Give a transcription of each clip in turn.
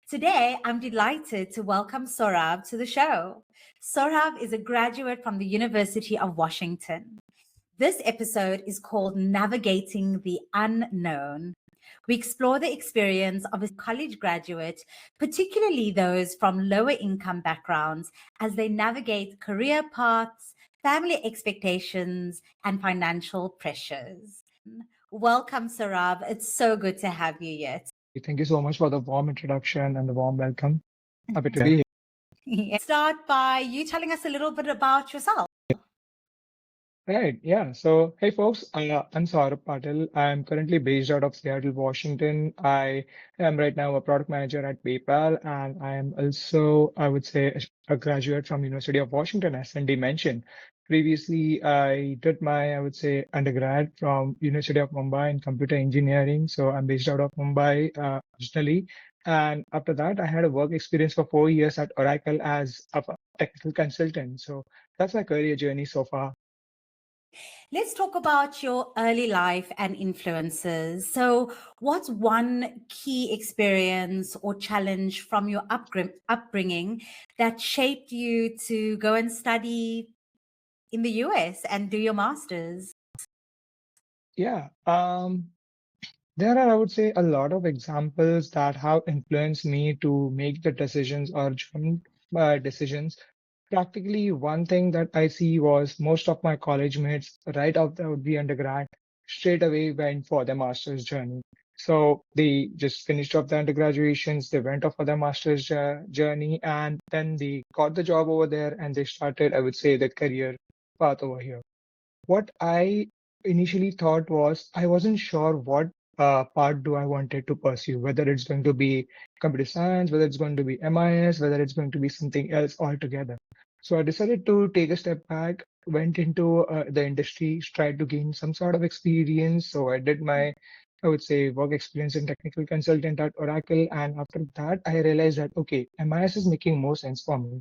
Today, I'm delighted to welcome Saurabh to the show. Saurabh is a graduate from the University of Washington. This episode is called Navigating the Unknown. We explore the experience of a college graduate, particularly those from lower income backgrounds, as they navigate career paths, family expectations, and financial pressures. Welcome, Saurabh. It's so good to have you here. Thank you so much for the warm introduction and the warm welcome. Happy to be here. Start by you telling us a little bit about yourself. Right, yeah. So, hey folks, I'm Saurabh Patil. I'm currently based out of Seattle, Washington. I am right now a product manager at PayPal, and I am also, I would say, a graduate from University of Washington, as Sandy mentioned. Previously, I did my, I would say, undergrad from University of Mumbai in computer engineering. So I'm based out of Mumbai originally. And after that, I had a work experience for 4 years at Oracle as a technical consultant. So that's my career journey so far. Let's talk about your early life and influences. So, what's one key experience or challenge from your upbringing that shaped you to go and study in the US and do your master's? Yeah, there are, I would say, a lot of examples that have influenced me to make the decisions or jump decisions. Practically, one thing that I see was most of my college mates, right after the undergrad, straight away went for their master's journey. So they just finished off their undergraduations, they went off for their master's journey, and then they got the job over there and they started, I would say, the career path over here. What I initially thought was I wasn't sure what part do I wanted to pursue, whether it's going to be computer science, whether it's going to be MIS, whether it's going to be something else altogether. So I decided to take a step back, went into the industry, tried to gain some sort of experience. So I did my, I would say, work experience in technical consultant at Oracle. And after that, I realized that, okay, MIS is making more sense for me.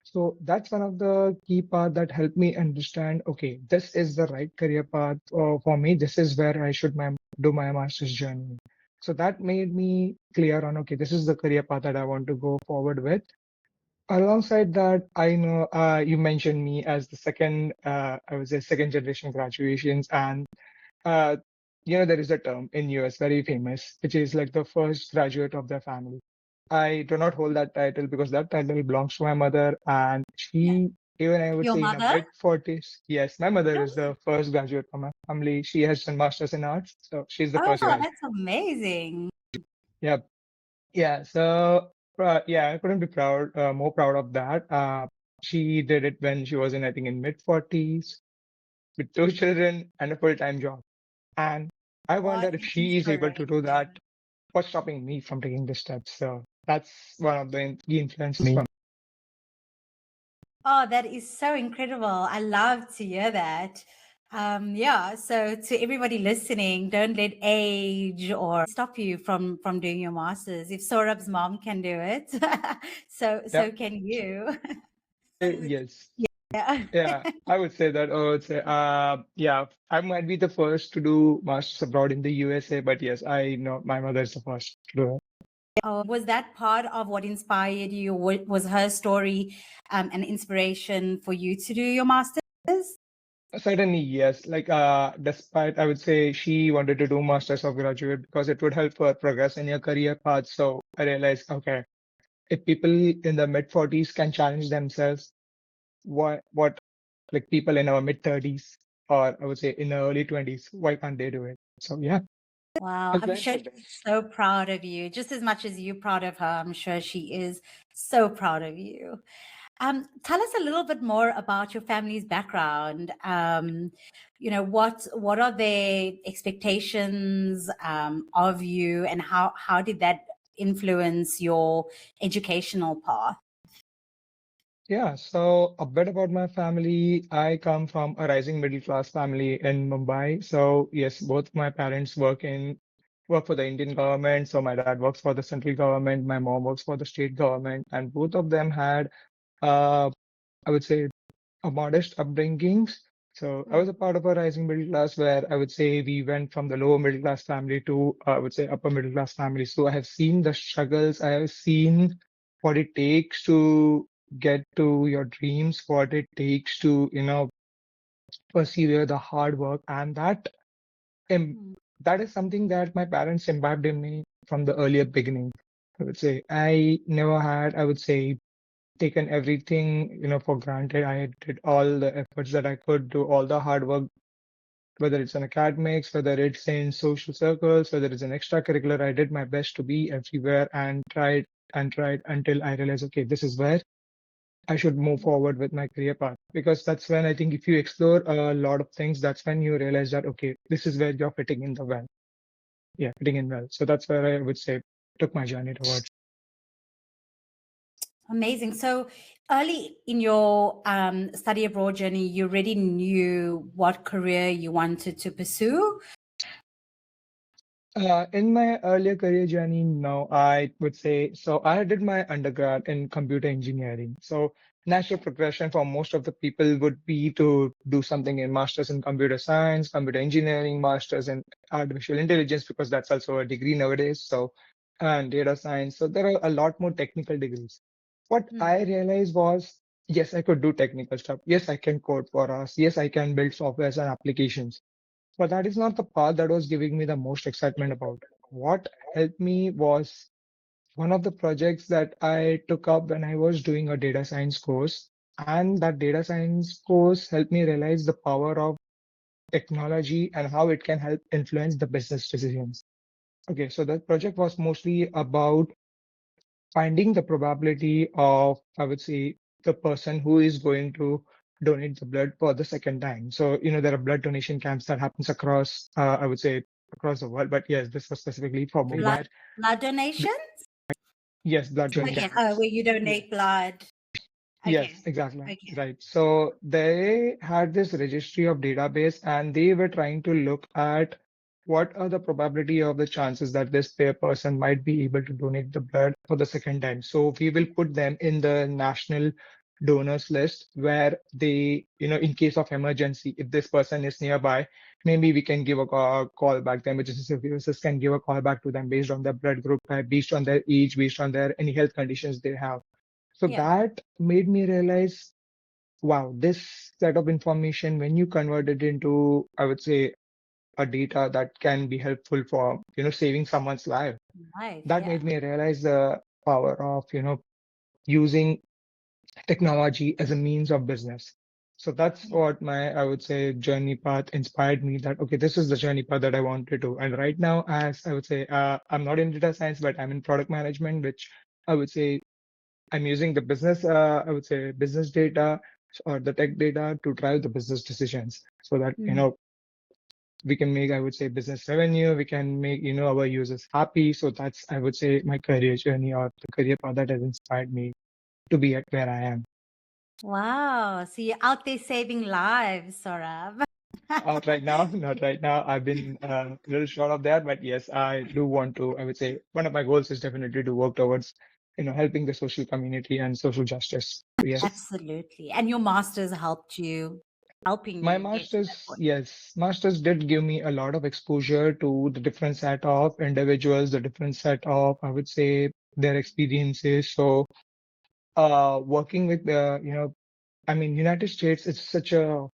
So that's one of the key part that helped me understand, okay, this is the right career path for me. This is where I should do my master's journey. So that made me clear on, okay, this is the career path that I want to go forward with. Alongside that, I know you mentioned me as the second, I would say second generation graduations. And, uh, there is a term in US very famous, which is like the first graduate of their family. I do not hold that title because that title belongs to my mother, and Yeah. she, even I would Your say in her mother? mid 40s. Yes, my mother is the first graduate from my family. She has done masters in arts, so she's the Oh, first graduate. that's amazing. Yeah, yeah. So yeah, I couldn't be more proud of that. She did it when she was in, I think, in mid 40s with two children and a full-time job. And I wonder What if an she is able to do that. inspiration. What's stopping me from taking this step? So that's one of the key influences for me. Oh, that is so incredible. I love to hear that. Yeah, so to everybody listening, don't let age or stop you from doing your masters. If Saurabh's mom can do it, so Yeah. can you. Yes. Yeah. Yeah, I would say that. Oh, it's yeah, I might be the first to do masters abroad in the USA, but yes, I know my mother's the first to do it. Was that part of what inspired you? Or was her story an inspiration for you to do your masters? Certainly, yes. Like, despite I would say she wanted to do masters of graduate because it would help her progress in her career path. So I realized, okay, if people in the mid 40s can challenge themselves, what like people in our mid 30s or I would say in the early 20s, why can't they do it? So yeah, Wow, I I'm went sure for she's that. so proud of you, just as much as you're proud of her. I'm sure she is so proud of you. Tell us a little bit more about your family's background. What are their expectations of you, and how did that influence your educational path? Yeah, so a bit about my family. I come from a rising middle class family in Mumbai. So yes, both my parents work for the Indian government. So my dad works for the central government, my mom works for the state government, and both of them had I would say a modest upbringings. So I was a Mm. part of a rising middle class where I would say we went from the lower middle class family to I would say upper middle class family. So I have seen the struggles, I have seen what it takes to get to your dreams, what it takes to, persevere the hard work, and im- Mm. that is something that my parents imbibed in me from the earlier beginning. I would say I never had, I would say, taken everything, for granted. I did all the efforts that I could do, all the hard work, whether it's in academics, whether it's in social circles, whether it's an extracurricular. I did my best to be everywhere and tried until I realized, okay, this is where I should move forward with my career path. Because that's when I think if you explore a lot of things, that's when you realize that, okay, this is where you're fitting in the well. Yeah, fitting in well. So that's where I would say took my journey towards. Amazing. So early in your study abroad journey, you already knew what career you wanted to pursue. In my earlier career journey, no, I would say so. I did my undergrad in computer engineering. So, natural progression for most of the people would be to do something in masters in computer science, computer engineering, masters in artificial intelligence, because that's also a degree nowadays. So, and data science. So, there are a lot more technical degrees. What Mm. I realized was, yes, I could do technical stuff. Yes, I can code for us. Yes, I can build softwares and applications, but that is not the part that was giving me the most excitement about. What helped me was one of the projects that I took up when I was doing a data science course. And that data science course helped me realize the power of technology and how it can help influence the business decisions. Okay, so that project was mostly about finding the probability of, I would say, the person who is going to donate the blood for the second time. So, there are blood donation camps that happens across, I would say, across the world. But yes, this was specifically for Blood, Mumbai. blood donation? Yes, blood Oh, bank yes. Oh, camps. where you Yeah. donate blood. Yes, Okay. exactly. Okay. Right. So they had this registry of database and they were trying to look at what are the probability of the chances that this person might be able to donate the blood for the second time. So we will put them in the national donors list where they, in case of emergency, if this person is nearby, maybe we can give a call back. The emergency services can give a call back to them based on their blood group type, based on their age, based on their any health conditions they have. So Yeah. that made me realize, wow, this set of information, when you convert it into, I would say, a data that can be helpful for, saving someone's life, Life. that Yeah. made me realize the power of, using technology as a means of business. So that's Yeah. what my, I would say, journey path inspired me that, okay, this is the journey path that I want to do. And right now, as I would say, I'm not in data science, but I'm in product management, which I would say I'm using the business, I would say business data or the tech data to drive the business decisions so that, Mm. we can make, I would say, business revenue, we can make, our users happy. So that's, I would say, my career journey or the career path that has inspired me to be at where I am. Wow. So you're out there saving lives, Saurabh. Right now, not right now. I've been a little short of that, but yes, I do want to, I would say, one of my goals is definitely to work towards, helping the social community and social justice. So yes. Absolutely. And your masters helped you, helping My you get to that masters, point. yes, masters did give me a lot of exposure to the different set of individuals, the different set of, I would say, their experiences. So, working with I mean, United States, it's such a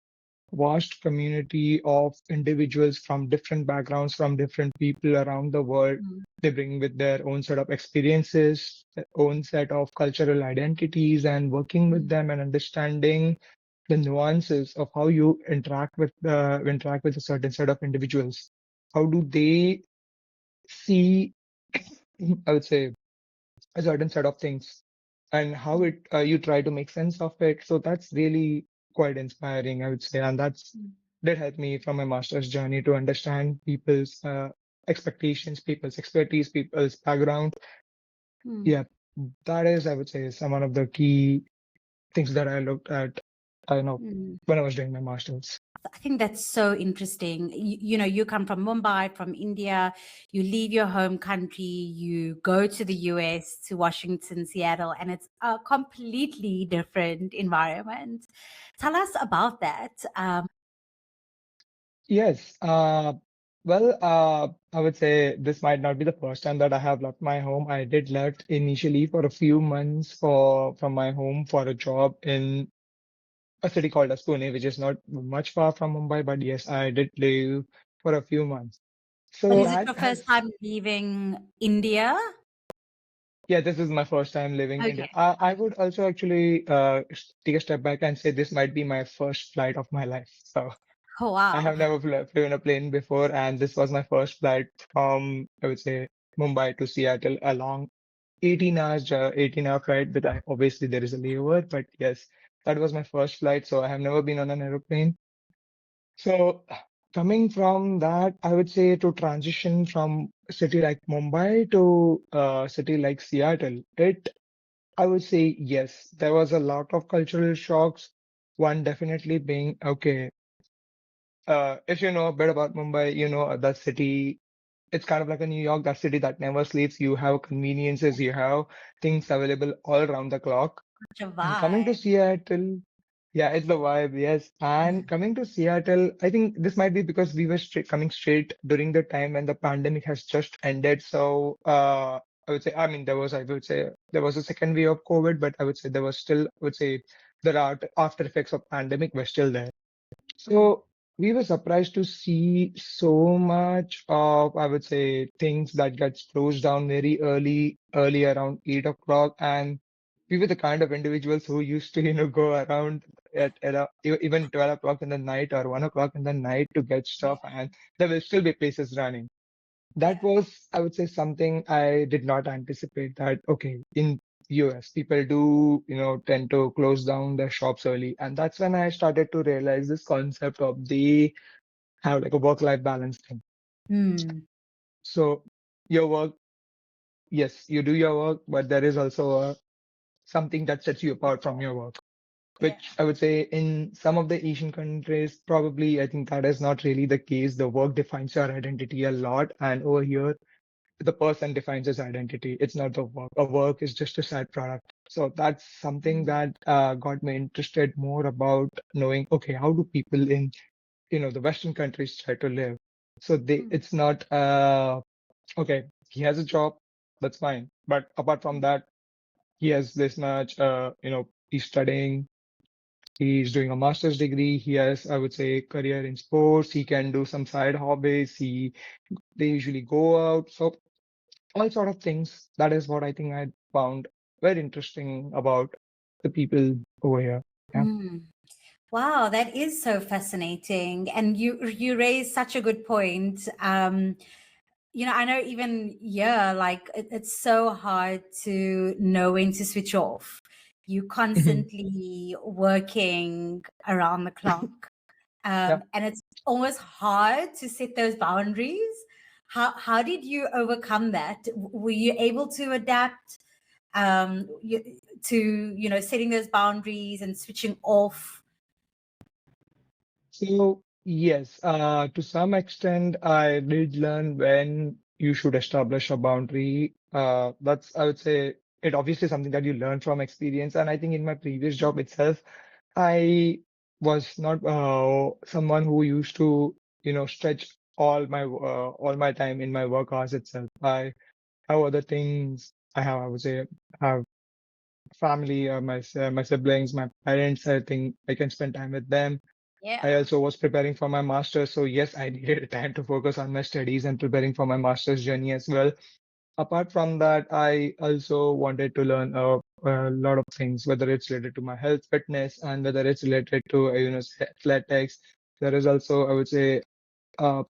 vast community of individuals from different backgrounds, from different people around the world. Mm. They bring with their own set of experiences, their own set of cultural identities, and working with Mm. them and understanding the nuances of how you interact with a certain set of individuals. How do they see, I would say, a certain set of things, and how Mm. it you try to make sense of it. So that's really quite inspiring, I would say, and that's Mm. did help me from my master's journey to understand people's expectations, people's expertise, people's background. Mm. Yeah, that is, I would say, some one of the key things that I looked at, Mm. when I was doing my master's. I think that's so interesting. You come from Mumbai, from India, you leave your home country, you go to the US, to Washington, Seattle, and it's a completely different environment. Tell us about that. Yes. I would say this might not be the first time that I have left my home. I did left initially for a few months from my home for a job in a city called as Pune, which is not much far from Mumbai, but yes, I did live for a few months. But So is it that your first has, time leaving India? yeah, this is my first time living in Okay. India. I would also actually take a step back and say this might be my first flight of my life. So Oh, I wow. have never flown a plane before, and this was my first flight from, I would say, Mumbai to Seattle, a long 18 hour flight. But obviously there is a layover, but yes, that was my first flight. So I have never been on an aeroplane. So coming from that, I would say to transition from a city like Mumbai to a city like Seattle, I would say yes, there was a lot of cultural shocks. One definitely being, okay, if you know a bit about Mumbai, you know that city, it's kind of like a New York, that city that never sleeps. You have conveniences, you have things available all around the clock. Such a And coming to vibe. Seattle, yeah, it's the vibe, yes. And coming to Seattle, I think this might be because we were coming straight during the time when the pandemic has just ended. So I would say, I mean, I would say there was a second wave of COVID, but I would say there was still, I would say, the after effects of pandemic were still there. Mm. So we were surprised to see so much of, I would say, things that gets closed down very early around 8 o'clock. And we were the kind of individuals who used to, go around even 12 o'clock in the night or 1 o'clock in the night to get Yeah. stuff, and there will still be places running. That Yeah. was, I would say, something I did not anticipate that, okay, in US, people do, tend to close down their shops early. And that's when I started to realize this concept of they have like a work-life balance thing. Mm. So your work, yes, you do your work, but there is also something that sets you apart from your work, Yeah. which I would say in some of the Asian countries, probably I think that is not really the case. The work defines your identity a lot. And over here, the person defines his identity. It's not the work. A work is just a side product. So that's something Mm. that got me interested more about knowing, okay, how do people in, the Western countries try to live? So Mm. it's not, okay, he has a job, that's fine. But apart from that, he has this much, he's studying, he's doing a master's degree, he has, I would say, career in sports, he can do some side hobbies, they usually go out. So all sort of things. That is what I think I found very interesting about the people over here. Yeah. Mm. Wow, that is so fascinating. And you raise such a good point. I know even like it's so hard to know when to switch off. You Mhm. constantly working around the clock. Yeah. And it's almost hard to set those boundaries. How did you overcome that? Were you able to adapt to setting those boundaries and switching off? So yes, to some extent, I did learn when you should establish a boundary. That's, I would say, it obviously something that you learn from experience. And I think in my previous job itself, I was not someone who used to, stretch all my time in my work hours itself. I have other things. I would say, have family, my siblings, my parents. I think I can spend time with them. I Yeah. also was preparing for my master's, so yes, I needed time to focus on my studies and preparing for my master's journey as well. Apart from that, I also wanted to learn a lot of things, whether it's related to my health, fitness, and whether it's related to athletics. There is also, I would say, uh,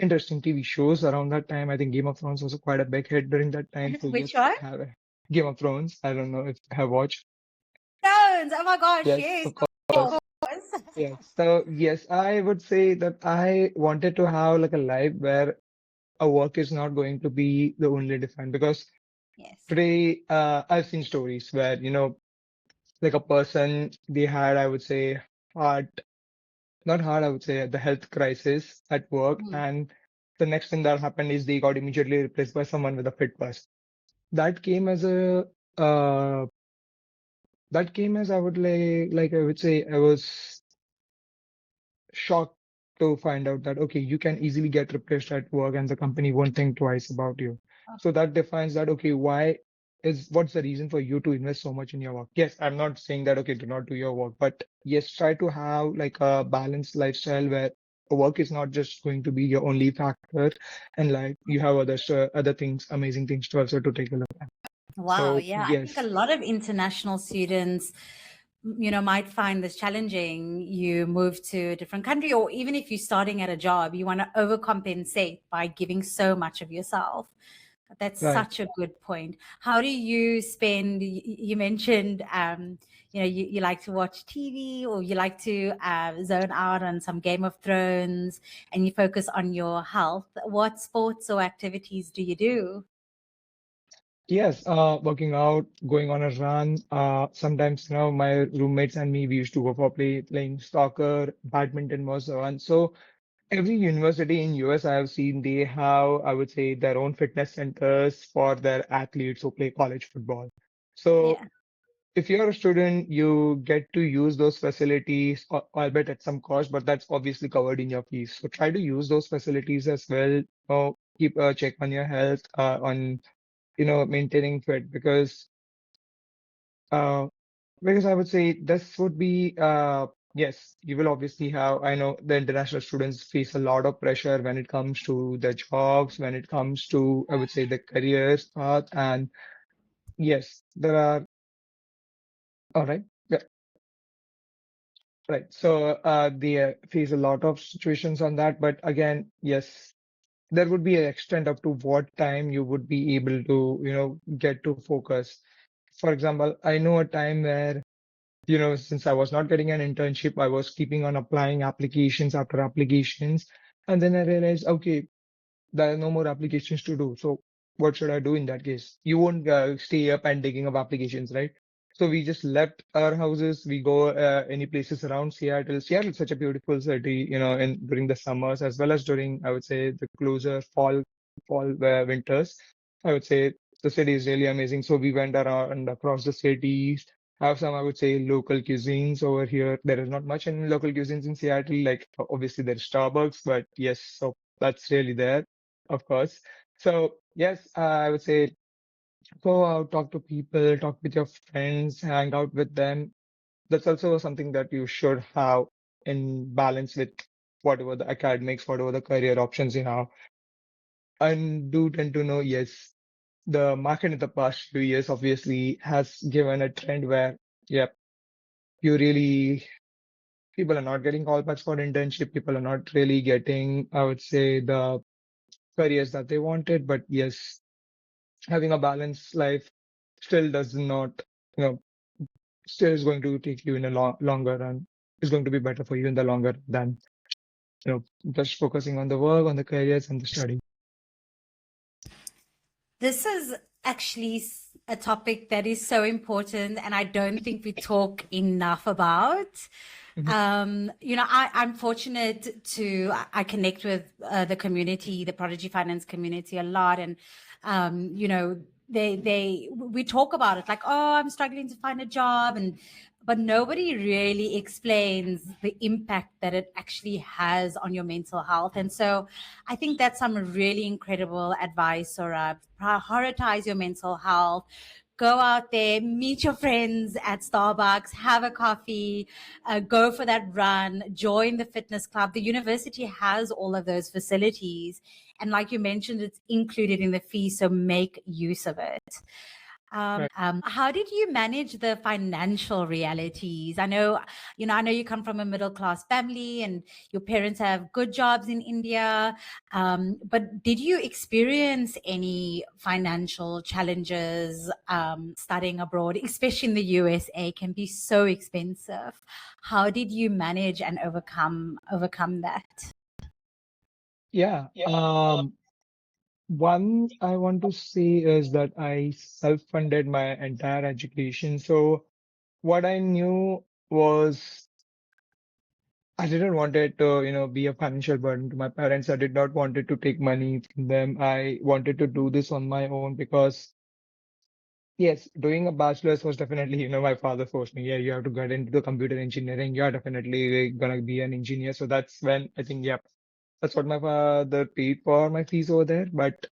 interesting TV shows around that time. I think Game of Thrones was quite a big hit during that time. So Which yes, one? I have Game of Thrones. I don't know if you have watched. Stones. Oh my gosh, Yes, yes, of of course. course. Yes. So yes, I would say that I wanted to have like a life where a work is not going to be the only defined, because Yes. today I've seen stories where, like a person, they had, I would say, heart, not heart, I would say the health crisis at work. Mm. And the next thing that happened is they got immediately replaced by someone with a fit bust. That came as uh, I would like I would say I was shocked to find out that, okay, you can easily get replaced at work and the company won't think twice about you. So that defines that, okay, what's the reason for you to invest so much in your work? Yes, I'm not saying that, okay, do not do your work, but yes, try to have like a balanced lifestyle where work is not just going to be your only factor in life. You have other things, amazing things to also to take a look at. Wow, So yeah. I think a yes, lot of international students, might find this challenging. You move to a different country, or even if you're starting at a job, you want to overcompensate by giving so much of yourself. That's right. such a good point. How do you spend? You mentioned, you like to watch TV, or you like to zone out on some Game of Thrones, and you focus on your health. What sports or activities do you do? Yes, working out, going on a run. Sometimes, my roommates and me, we used to go for playing soccer, badminton was the one. So every university in US I have seen, they have, I would say, their own fitness centers for their athletes who play college football. So Yeah. if you're a student, you get to use those facilities, albeit at some cost, but that's obviously covered in your fees. So try to use those facilities as well. Keep a check on your health, on maintaining fit uh, because I would say this would be yes, you will obviously have. I know the international students face a lot of pressure when it comes to the jobs, when it comes to, I would say, the careers path, and yes, there are. All right. Yeah, right. So they face a lot of situations on that, but again, yes, there would be an extent up to what time you would be able to, get to focus. For example, I know a time where, since I was not getting an internship, I was keeping on applying applications after applications. And then I realized, okay, there are no more applications to do. So what should I do in that case? You won't stay up and digging up applications, right? So we just left our houses. We go any places around Seattle. Seattle is such a beautiful city, in during the summers as well as during, I would say, the closer fall winters. I would say the city is really amazing. So we went around across the cities, have some, I would say, local cuisines over here. There is not much in local cuisines in Seattle. Like obviously there's Starbucks, but yes, so that's really there, of course. So yes, I would say go out, talk to people, talk with your friends, hang out with them. That's also something that you should have in balance with whatever the academics, whatever the career options you have. And do tend to know, yes, the market in the past few years obviously has given a trend where, yeah, you really people are not getting callbacks for internship. People are not really getting, I would say, the careers that they wanted. But yes, having a balanced life still does not, you know, still is going to take you in a longer run. Is going to be better for you in the longer than, just focusing on the work, on the careers and the study. This is actually a topic that is so important, and I don't think we talk enough about. Mhm. I'm fortunate I connect with the community, the Prodigy Finance community a lot, and we talk about it like, oh, I'm struggling to find a job, but nobody really explains the impact that it actually has on your mental health. And so I think that's some really incredible advice, Saurabh. Prioritize your mental health. Go out there, meet your friends at Starbucks, have a coffee, go for that run, join the fitness club. The university has all of those facilities. And like you mentioned, it's included in the fee, so make use of it. Right. How did you manage the financial realities? I know you come from a middle class family and your parents have good jobs in India. But did you experience any financial challenges studying abroad, especially in the USA? Can be so expensive. How did you manage and overcome that? Yeah. One I want to say is that I self-funded my entire education. So what I knew was I didn't want it to, be a financial burden to my parents. I did not want it to take money from them. I wanted to do this on my own because Yes, doing a bachelor's was definitely, my father forced me. Yeah, you have to get into the computer engineering. You're definitely gonna be an engineer. So that's when I think, yeah, that's what my father paid for my fees over there. But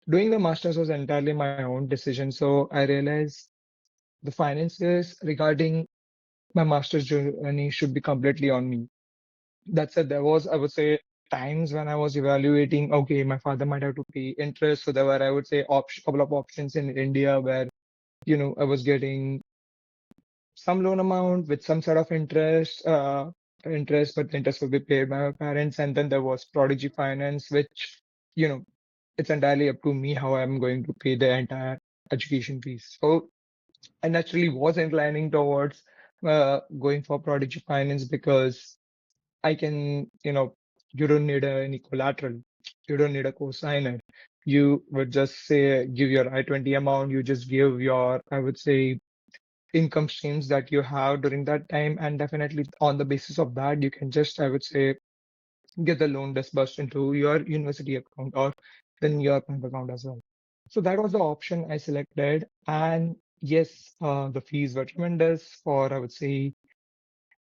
doing the master's was entirely my own decision. So I realized the finances regarding my master's journey should be completely on me. That said, there was, I would say, times when I was evaluating, okay, my father might have to pay interest. So there were, I would say, couple of options in India where, I was getting some loan amount with some sort of interest, but the interest will be paid by my parents. And then there was Prodigy Finance, which, you know, it's entirely up to me how I'm going to pay the entire education fees. So I naturally was inclining towards going for Prodigy Finance because I can, you don't need any collateral. You don't need a cosigner. You would just say, give your I-20 amount. You just give your, I would say, income streams that you have during that time. And definitely on the basis of that, you can just, I would say, get the loan disbursed into your university account or then your bank account as well. So that was the option I selected. And yes, the fees were tremendous for, I would say,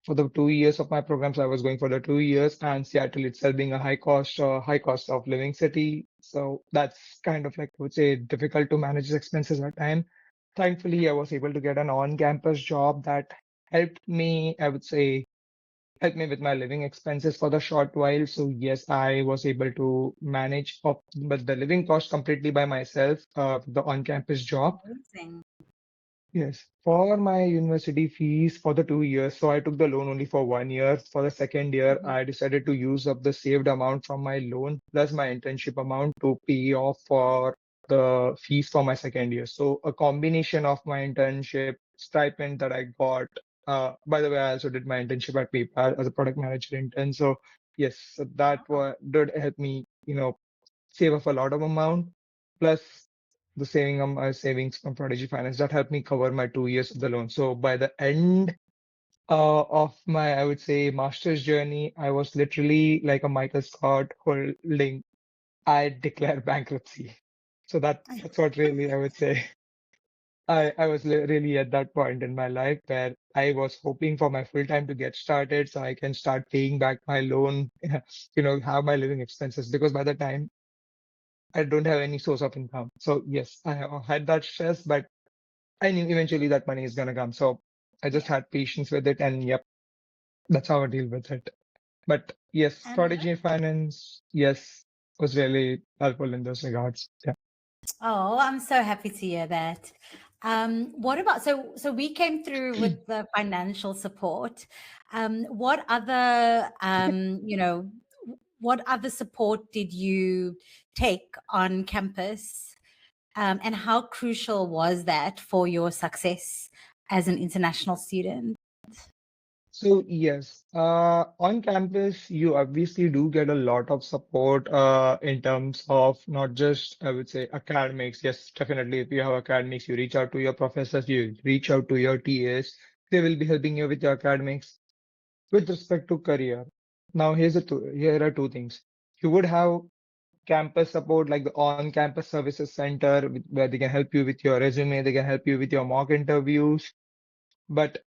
for the 2 years of my programs. I was going for the 2 years, and Seattle itself being a high cost of living city. So that's kind of like, I would say, difficult to manage expenses at time. Thankfully, I was able to get an on-campus job that helped me, I would say, helped me with my living expenses for the short while. So yes, I was able to manage but the living cost completely by myself, the on-campus job. Amazing. Yes, for my university fees for the 2 years, so I took the loan only for 1 year. For the second year, Mhm. I decided to use up the saved amount from my loan plus my internship amount to pay off for the fees for my second year. So a combination of my internship stipend that I got. By the way, I also did my internship at PayPal as a product manager intern. So yes, so did help me, save up a lot of amount, plus the savings from Prodigy Finance that helped me cover my 2 years of the loan. So by the end of my, I would say, master's journey, I was literally like a Michael Scott holding, I declare bankruptcy. So that's what really I would say. I was really at that point in my life where I was hoping for my full time to get started so I can start paying back my loan, have my living expenses because by the time I don't have any source of income. So yes, I had that stress, but I knew eventually that money is gonna come. So I just Yeah. had patience with it, and yep, that's how I deal with it. But yes, And strategy finance, yes, was really helpful in those regards. Yeah. oh, I'm so happy to hear that. What about so we came through with the financial support. What other what other support did you take on campus? And how crucial was that for your success as an international student? So yes, on campus, you obviously do get a lot of support in terms of not just, I would say, academics. Yes, definitely. If you have academics, you reach out to your professors, you reach out to your TAs. They will be helping you with your academics. With respect to career, now here are two things. You would have campus support like the on-campus services center where they can help you with your resume, they can help you with your mock interviews. But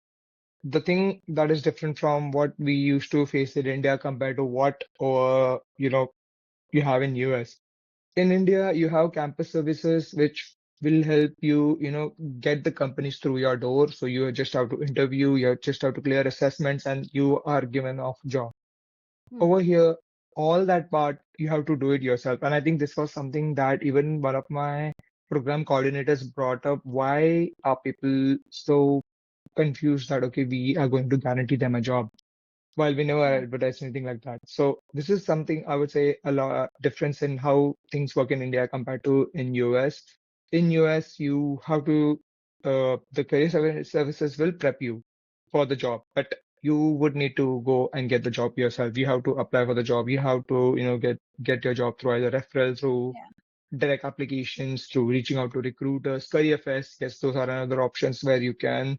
the thing that is different from what we used to face in India compared to what you have in US. In India, you have campus services which will help you, get the companies through your door. So you just have to interview, you just have to clear assessments, and you are given off job. Hmm. Over here, all that part you have to do it yourself. And I think this was something that even one of my program coordinators brought up. Why are people so confused that okay, we are going to guarantee them a job? While we never Hmm. advertise anything like that. So this is something I would say a lot difference in how things work in India compared to in US. In US, you have to the services will prep you for the job, but you would need to go and get the job yourself. You have to apply for the job. You have to, get your job through either referral, through Yeah. direct applications, through reaching out to recruiters, career fairs. Yes, those are another options where you can,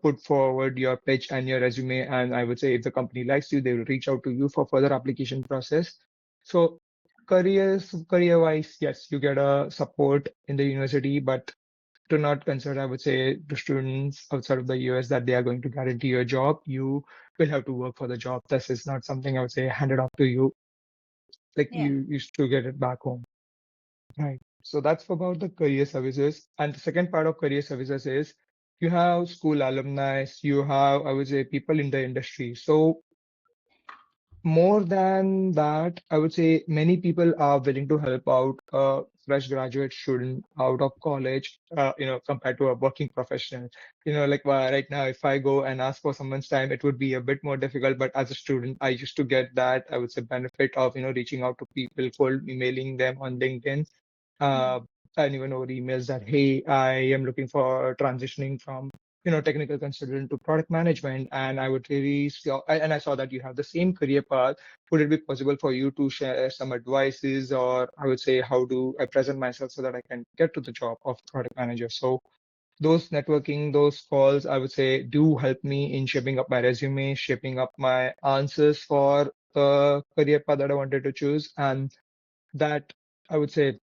put forward your pitch and your resume. And I would say if the company likes you, they will reach out to you for further application process. So career wise, yes, you get a support in the university, but do not consider, I would say, to students outside of the US that they are going to guarantee you a job. You will have to work for the job. This is not something I would say handed off to you, like Yeah. you used to get it back home. Right. So that's about the career services. And the second part of career services is you have school alumni, you have, I would say, people in the industry. So more than that, I would say many people are willing to help out a fresh graduate student out of college, compared to a working professional. Like right now, if I go and ask for someone's time, it would be a bit more difficult. But as a student, I used to get that, I would say, benefit of, reaching out to people, cold emailing them on LinkedIn, Mm, uh, and even over emails that, hey, I am looking for transitioning from technical consultant to product management, and I would really and I saw that you have the same career path. Would it be possible for you to share some advices, or I would say, how do I present myself so that I can get to the job of product manager? So those networking, those calls, I would say, do help me in shaping up my resume, shaping up my answers for the career path that I wanted to choose. And that, I would say,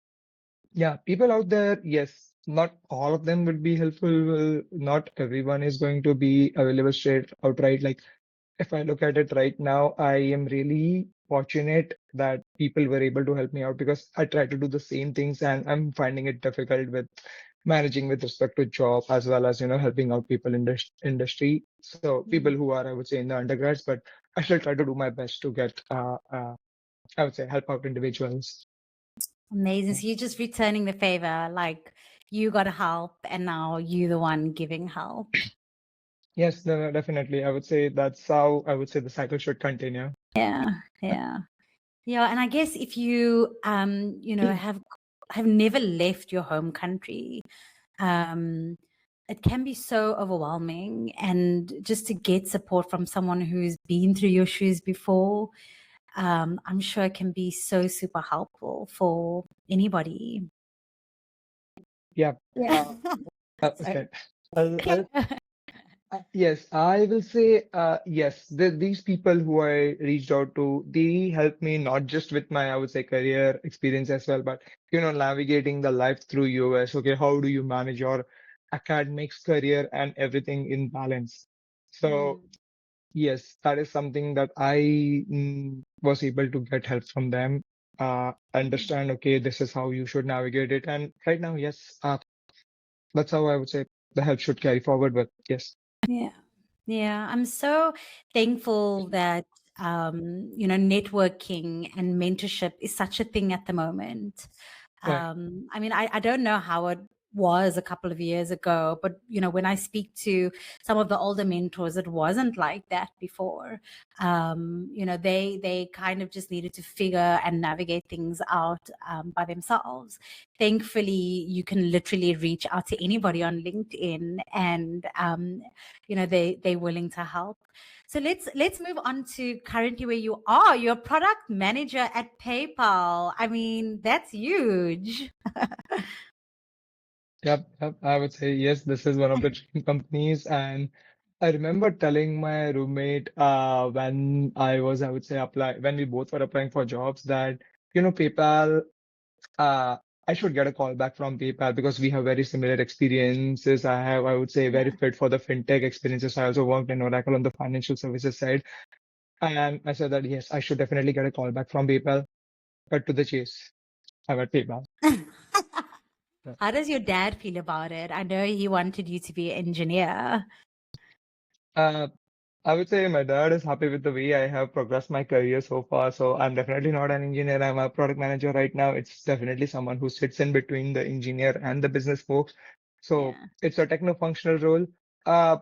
yeah, people out there, yes, not all of them would be helpful. Not everyone is going to be available straight outright. Like if I look at it right now, I am really fortunate that people were able to help me out because I try to do the same things and I'm finding it difficult with managing with respect to job as well as, helping out people in this industry. So people mm. who are, I would say, in the undergrads, but I still try to do my best to get, I would say, help out individuals. Amazing. So you're just returning the favor, like you got help and now you the one giving help. Yes, no, no, definitely. I would say that's how I would say the cycle should continue. Yeah, yeah. Yeah, and I guess if you have never left your home country, um, it can be so overwhelming. And just to get support from someone who's been through your shoes before, I'm sure it can be so super helpful for anybody. Yeah. Yeah. Sorry. Okay. I'll yes, I will say yes. These people who I reached out to, they helped me not just with my, I would say, career experience as well, but navigating the life through US. Okay, how do you manage your academics, career, and everything in balance? So Mm, yes, that is something that I was able to get help from them. mm. Understand, okay, this is how you should navigate it. And right now, yes, that's how I would say the help should carry forward. But yes, Yeah. Yeah. I'm so thankful that, networking and mentorship is such a thing at the moment. right. I mean, I don't know how it was a couple of years ago, but, when I speak to some of the older mentors, it wasn't like that before. They kind of just needed to figure and navigate things out by themselves. Thankfully, you can literally reach out to anybody on LinkedIn and, they're willing to help. So let's move on to currently where you are. You're a product manager at PayPal. I mean, that's huge. Yep, yep. I would say yes, this is one of the dream companies. And I remember telling my roommate when I was, I would say, when we both were applying for jobs that, PayPal, uh, I should get a call back from PayPal because we have very similar experiences. I would say, very Yeah. fit for the fintech experiences. I also worked in Oracle on the financial services side. And I said that, yes, I should definitely get a call back from PayPal. Cut to the chase. I'm at PayPal. How does your dad feel about it? I know he wanted you to be an engineer. Uh, I would say my dad is happy with the way I have progressed my career so far. So I'm definitely not an engineer. I'm a product manager right now. It's definitely someone who sits in between the engineer and the business folks. So Yeah. it's a techno-functional role. Uh,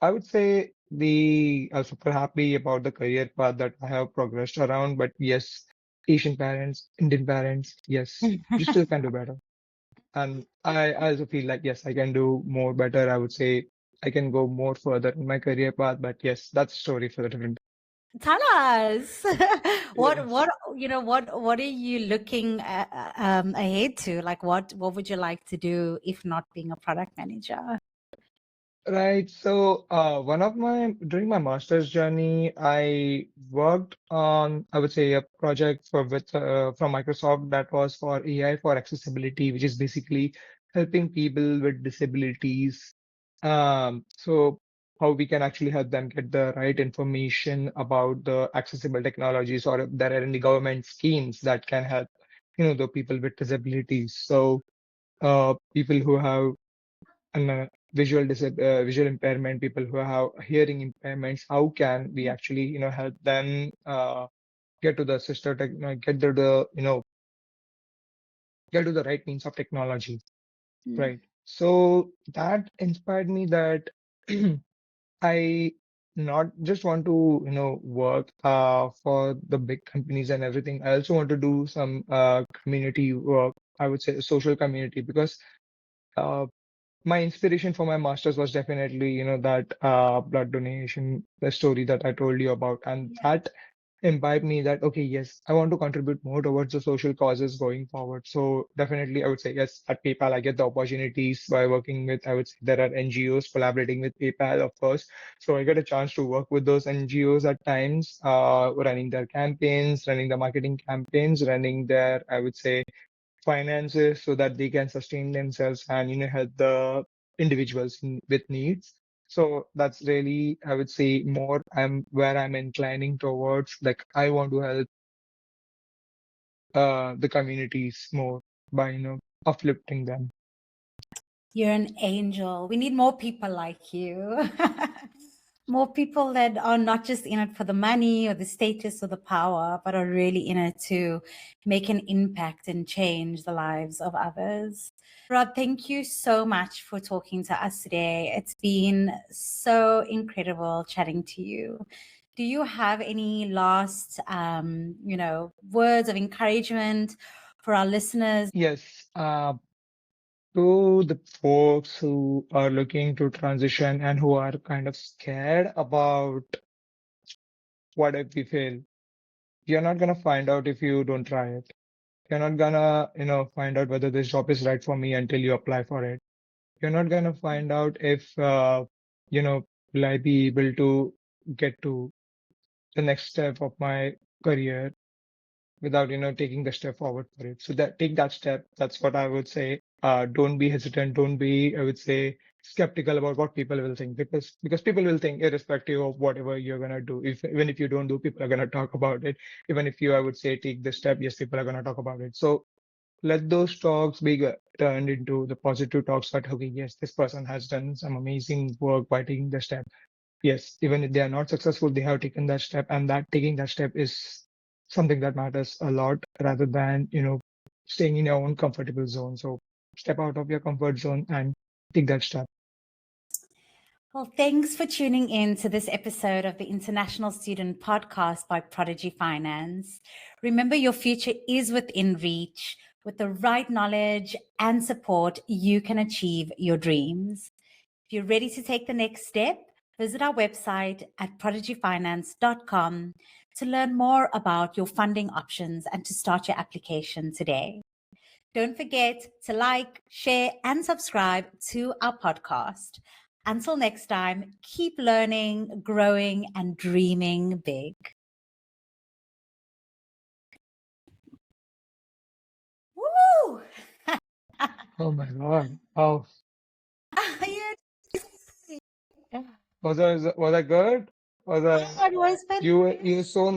I would say I'm super happy about the career path that I have progressed around. But yes, Asian parents, Indian parents, yes, you still can do better. And I also feel like, yes, I can do more better. I would say I can go more further in my career path, but yes, that's a story for the different. Tell us Yes. what are you looking ahead to? Like, what would you like to do if not being a product manager? Right. So, during my master's journey, I worked on, I would say, a project from Microsoft that was for AI for accessibility, which is basically helping people with disabilities. So how we can actually help them get the right information about the accessible technologies, or if there are any government schemes that can help, the people with disabilities. So people who have an visual impairment, people who have hearing impairments, how can we actually, help them get to the sister tech, get to the right means of technology, Mm. right? So that inspired me that I not just want to, work for the big companies and everything. I also want to do some community work, I would say social community, because uh, my inspiration for my master's was definitely, that blood donation, the story that I told you about, and that imbibe me that, okay, yes, I want to contribute more towards the social causes going forward. So definitely, I would say yes. At PayPal, I get the opportunities by working with. I would say there are NGOs collaborating with PayPal, of course. So I get a chance to work with those NGOs at times, running their campaigns, running the marketing campaigns, running their, I would say, finances so that they can sustain themselves and help the individuals with needs. So that's really, I would say, more I'm where I'm inclining towards. Like I want to help the communities more by uplifting them. You're an angel. We need more people like you. More people that are not just in it for the money or the status or the power, but are really in it to make an impact and change the lives of others. Rod, thank you so much for talking to us today. It's been so incredible chatting to you. Do you have any last, words of encouragement for our listeners? Yes, to the folks who are looking to transition and who are kind of scared about what if we fail, you're not gonna find out if you don't try it. You're not gonna, find out whether this job is right for me until you apply for it. You're not gonna find out if, will I be able to get to the next step of my career without, taking the step forward for it. So that take that step. That's what I would say. Don't be hesitant. Don't be, I would say, skeptical about what people will think, because people will think irrespective of whatever you're gonna do. If even if you don't do, people are gonna talk about it. Even if you, I would say, take the step, yes, people are gonna talk about it. So let those talks be turned into the positive talks that, okay, yes, this person has done some amazing work by taking the step. Yes, even if they are not successful, they have taken that step, and that taking that step is something that matters a lot rather than, staying in your own comfortable zone. So step out of your comfort zone and take that step. Well, thanks for tuning in to this episode of the International Student Podcast by Prodigy Finance. Remember, your future is within reach. With the right knowledge and support, you can achieve your dreams. If you're ready to take the next step, visit our website at prodigyfinance.com to learn more about your funding options and to start your application today. Don't forget to like, share, and subscribe to our podcast. Until next time, keep learning, growing, and dreaming big. Woo! Oh my God. Oh, You- was I good? Was I it was you so